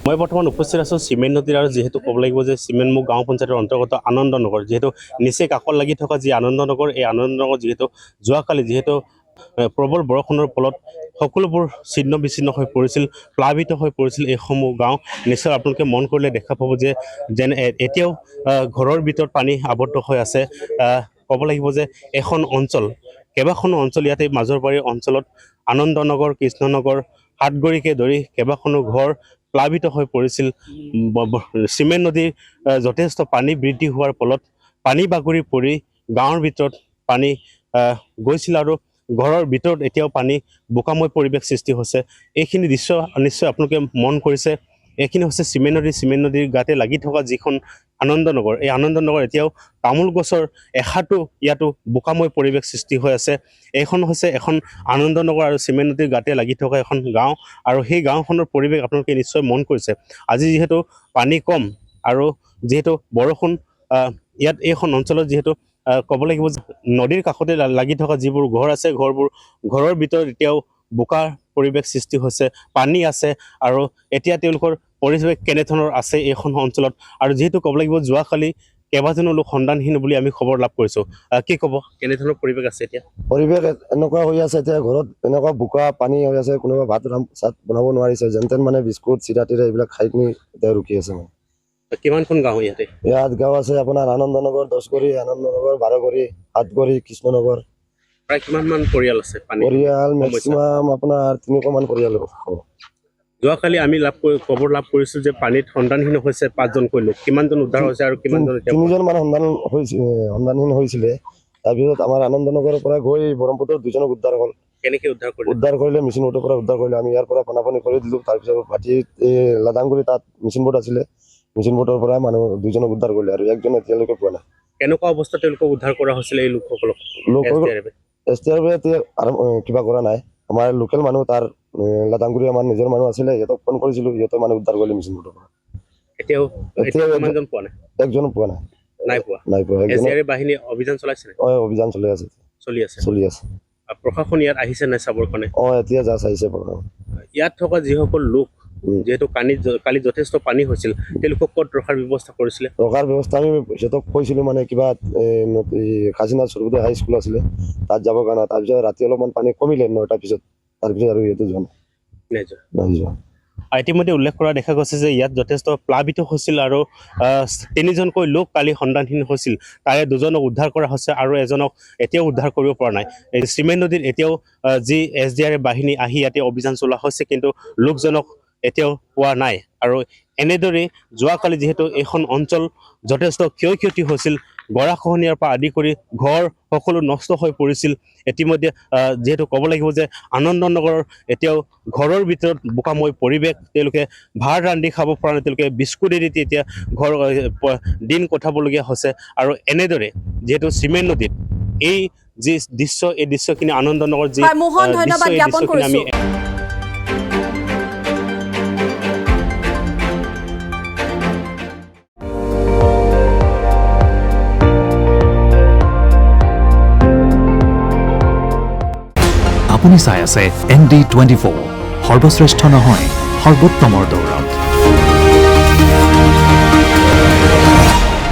মই বৰ্তমান উপস্থিত আছোঁ চিমেণ্ট নদীৰ আৰু যিহেতু ক'ব লাগিব যে চিমেণ্টমুখ গাঁও পঞ্চায়তৰ অন্তৰ্গত আনন্দনগৰ যিহেতু নিচে কাষত লাগি থকা যি আনন্দনগৰ এই আনন্দনগৰ যিহেতু যোৱাকালি যিহেতু প্ৰবল বৰষুণৰ ফলত সকলোবোৰ ছিন্ন বিচ্ছিন্ন হৈ পৰিছিল প্লাবিত হৈ পৰিছিল এইসমূহ গাঁও নিশ্চয় আপোনালোকে মন কৰিলে দেখা পাব যে যেন এতিয়াও ঘৰৰ ভিতৰত পানী আবদ্ধ হৈ আছে ক'ব লাগিব যে এখন অঞ্চল কেইবাখনো অঞ্চল ইয়াতে মাজৰবাৰী অঞ্চলত আনন্দনগৰ কৃষ্ণনগৰ হাতগড়িকে ধৰি কেইবাখনো ঘৰ প্লাবিত হৈ পৰিছিল চিমেণ্ট নদীৰ যথেষ্ট পানী বৃদ্ধি হোৱাৰ ফলত পানী বাগৰি পৰি গাঁৱৰ ভিতৰত পানী গৈছিল আৰু ঘৰৰ ভিতৰত এতিয়াও পানী বোকাময় পৰিৱেশ সৃষ্টি হৈছে এইখিনি দৃশ্য নিশ্চয় আপোনালোকে মন কৰিছে এইখিনি হৈছে চিমেণ্ট নদীৰ গাতে লাগি থকা যিখন আনন্দনগৰ এই আনন্দনগৰ এতিয়াও তামোল গছৰ এষাৰটো ইয়াতো বোকাময় পৰিৱেশ সৃষ্টি হৈ আছে এইখন হৈছে এখন আনন্দনগৰ আৰু চিমেণ্ট নদীৰ গাতে লাগি থকা এখন গাঁও আৰু সেই গাঁওখনৰ পৰিৱেশ আপোনালোকে নিশ্চয় মন কৰিছে আজি যিহেতু পানী কম আৰু যিহেতু বৰষুণ ইয়াত এইখন অঞ্চলত যিহেতু ক'ব লাগিব নদীৰ কাষতে লাগি থকা যিবোৰ ঘৰ আছে ঘৰৰ ভিতৰত এতিয়াও বোকাৰ পৰিৱেশ সৃষ্টি হৈছে পানী আছে আৰু এতিয়া তেওঁলোকৰ পৰিৱেশ কেনেধৰণৰ আছে এইখন অঞ্চলত আৰু যিহেতু ক'ব লাগিব যোৱাকালি কেইবাজনো লোক সন্ধানহীন বুলি আমি খবৰ লাভ কৰিছোঁ কি ক'ব কেনেধৰণৰ পৰিৱেশ আছে এতিয়া পৰিৱেশ এনেকুৱা হৈ আছে এতিয়া ঘৰত এনেকুৱা বোকা পানী হৈ আছে কোনোবা ভাত চাত বনাব নোৱাৰিছে যেন তেন মানে বিস্কুট চিৰা তিৰা এইবিলাক খাই কিনি এতিয়া ৰখি আছে মানে কিমানখন গাঁও ইয়াত গাঁও আছে আপোনাৰ আনন্দনগৰ 10গড়ি আনন্দনগৰ 12গড়ি হাতগড়ি কৃষ্ণনগৰ প্ৰায় কিমানমান পৰিয়াল আছে পৰিয়াল মেক্সিমাম আপোনাৰ 300 মান পৰিয়াল হ'ব যোৱাকালি আমি খবৰ লাভ কৰিছোঁ যে পানীত সন্ধানহীন হৈছে 5জনকৈ লোক কিমানজন উদ্ধাৰ হৈছে আৰু কিমানজন 3জন মান সন্ধানহীন হৈছিলে তাৰপিছত আমাৰ আনন্দনগৰৰ পৰা গৈ ব্ৰহ্মপুত্ৰৰ 2জনক উদ্ধাৰ হ'ল কেনেকৈ উদ্ধাৰ কৰিলে মেচিন বোটৰ পৰা উদ্ধাৰ কৰিলে আমি ইয়াৰ পৰা ফনাফনি কৰি দিলোঁ তাৰপিছত ভাটিত লাদাংগুৰি তাত মেচিন বোট আছিলে মেচিন বোটৰ পৰা মানুহ 2জনক উদ্ধাৰ কৰিলে আৰু একজন এতিয়ালৈকে পোৱা নাই কেনেকুৱা অৱস্থাত তেওঁলোকক উদ্ধাৰ কৰা হৈছিলে এই লোকসকলক SDRF কিবা কৰা নাই আমাৰ লোকেল মানুহ তাৰ লাদাংগুৰি আমাৰ নিজৰ মানুহ আছিলে সিহঁতক ফোন কৰিছিলোঁ সিহঁতৰ মানুহ উদ্ধাৰ কৰিলে মেচিন বোটৰ পৰা এতিয়াও কিমানজন পোৱা নাই একজনো পোৱা নাই পোৱা SDRF বাহিনী অভিযান চলাইছে অভিযান চলি আছে প্ৰশাসন ইয়াত আহিছে নাই চাবৰ কাৰণে এতিয়া জাষ্ট আহিছে ইয়াত থকা যিসকল লোক যেহেতু কালি যথেষ্ট পানী হৈছিল তেওঁলোকক ক'ত ৰখাৰ ব্যৱস্থা কৰিছিলে ৰখাৰ ব্যৱস্থা আমি সিহঁতক কৈছিলোঁ মানে কিবা কাজিনাথ সৰ্বোদয় হাই স্কুল আছিলে তাত যাবৰ কাৰণে তাৰপিছত ৰাতি অলপমান পানী কমিলে 9টাৰ পিছত তাৰপিছত আৰু সিহঁতে যোৱা নাই ইতিমধ্যে উল্লেখ কৰা দেখা গৈছে যে ইয়াত যথেষ্ট প্লাবিত হৈছিল আৰু 3জনকৈ লোক কালি সন্ধানহীন হৈছিল তাৰে 2জনক উদ্ধাৰ কৰা হৈছে আৰু এজনক এতিয়াও উদ্ধাৰ কৰিব পৰা নাই এই চিমেণ্ট নদীত এতিয়াও যি SDRF বাহিনী আহি ইয়াতে অভিযান চলোৱা হৈছে কিন্তু লোকজনক এতিয়াও পোৱা নাই আৰু এনেদৰে যোৱাকালি যিহেতু এইখন অঞ্চল যথেষ্ট ক্ষয়ক্ষতি হৈছিল গৰাখহনীয়াৰ পৰা আদি কৰি ঘৰ সকলো নষ্ট হৈ পৰিছিল ইতিমধ্যে যিহেতু ক'ব লাগিব যে আনন্দনগৰৰ এতিয়াও ঘৰৰ ভিতৰত বোকাময় পৰিৱেশ তেওঁলোকে ভাত ৰান্ধি খাব পৰা নাই তেওঁলোকে বিস্কুট এৰি এতিয়া ঘৰ দিন কটাবলগীয়া হৈছে আৰু এনেদৰে যিহেতু চিমেণ্ট নদীত এই যি দৃশ্য এই দৃশ্যখিনি আনন্দনগৰ যি দৃশ্যখিনি আমি আপুনি চাই আছে ND24 সৰ্বশ্ৰেষ্ঠ নহয় সৰ্বোত্তমৰ দৌৰ